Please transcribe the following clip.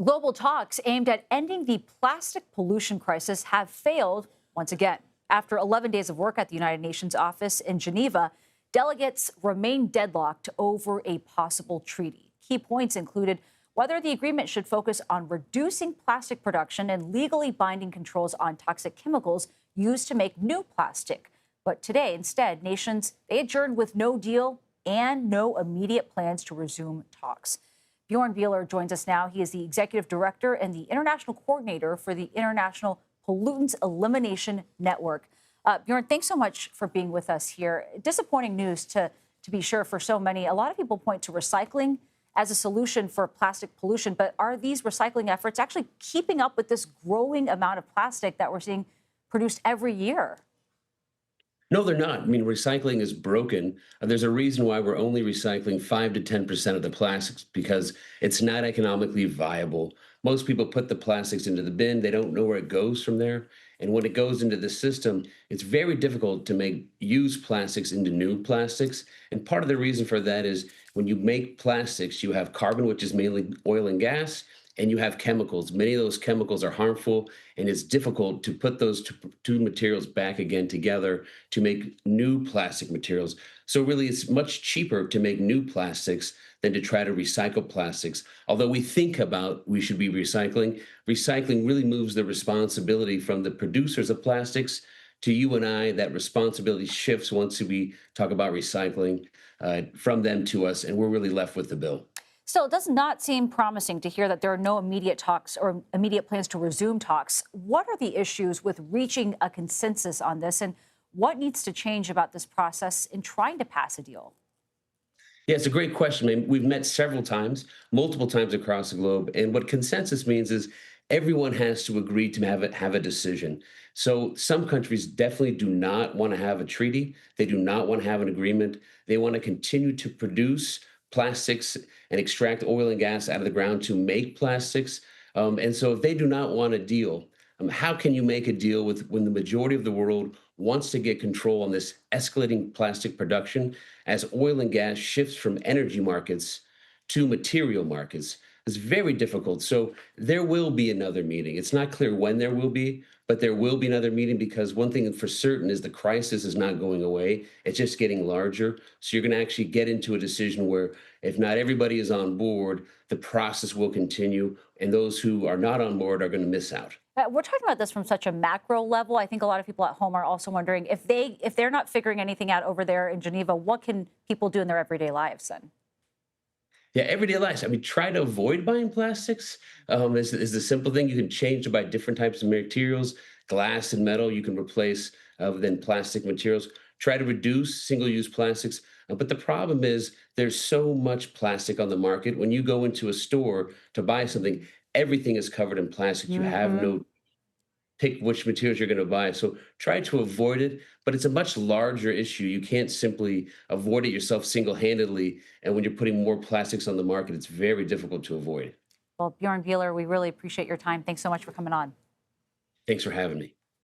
Global talks aimed at ending the plastic pollution crisis have failed once again. After 11 days of work at the United Nations office in Geneva, delegates remain deadlocked over a possible treaty. Key points included whether the agreement should focus on reducing plastic production and legally binding controls on toxic chemicals used to make new plastic. But today, instead, nations they adjourned with no deal and no immediate plans to resume talks. Bjorn Beeler joins us now. He is the executive director and the international coordinator for the International Pollutants Elimination Network. Bjorn, thanks so much for being with us here. Disappointing news to be sure for so many. A lot of people point to recycling as a solution for plastic pollution, but are these recycling efforts actually keeping up with this growing amount of plastic that we're seeing produced every year? No, they're not. I mean, recycling is broken. There's a reason why we're only recycling 5 to 10% of the plastics because it's not economically viable. Most people put the plastics into the bin. They don't know where it goes from there. And when it goes into the system, it's very difficult to make used plastics into new plastics. And part of the reason for that is when you make plastics, you have carbon, which is mainly oil and gas, and you have chemicals. Many of those chemicals are harmful, and it's difficult to put those two materials back again together to make new plastic materials. So really, it's much cheaper to make new plastics than to try to recycle plastics. Although we think about we should be recycling, recycling really moves the responsibility from the producers of plastics to you and I. That responsibility shifts once we talk about recycling from them to us, and we're really left with the bill. Still, it does not seem promising to hear that there are no immediate talks or immediate plans to resume talks. What are the issues with reaching a consensus on this, and what needs to change about this process in trying to pass a deal? Yeah, it's a great question. I mean, we've met several times, multiple times across the globe. And what consensus means is everyone has to agree to have a decision. So some countries definitely do not want to have a treaty. They do not want to have an agreement. They want to continue to produce plastics and extract oil and gas out of the ground to make plastics. And so if they do not want a deal, how can you make a deal with when the majority of the world wants to get control on this escalating plastic production as oil and gas shifts from energy markets to material markets? It's very difficult. So there will be another meeting. It's not clear when there will be, but there will be another meeting because one thing for certain is the crisis is not going away. It's just getting larger. So you're going to actually get into a decision where if not everybody is on board, the process will continue, and those who are not on board are going to miss out. We're talking about this from such a macro level. I think a lot of people at home are also wondering if they're not figuring anything out over there in Geneva, what can people do in their everyday lives then? Yeah, everyday life. I mean, try to avoid buying plastics. Is the simple thing. You can change to buy different types of materials, glass and metal. You can replace than plastic materials. Try to reduce single-use plastics. But the problem is there's so much plastic on the market. When you go into a store to buy something, everything is covered in plastic. You have Hmm. no pick which materials you're going to buy. So try to avoid it, but it's a much larger issue. You can't simply avoid it yourself single-handedly. And when you're putting more plastics on the market, it's very difficult to avoid. Well, Bjorn Beeler, we really appreciate your time. Thanks so much for coming on. Thanks for having me.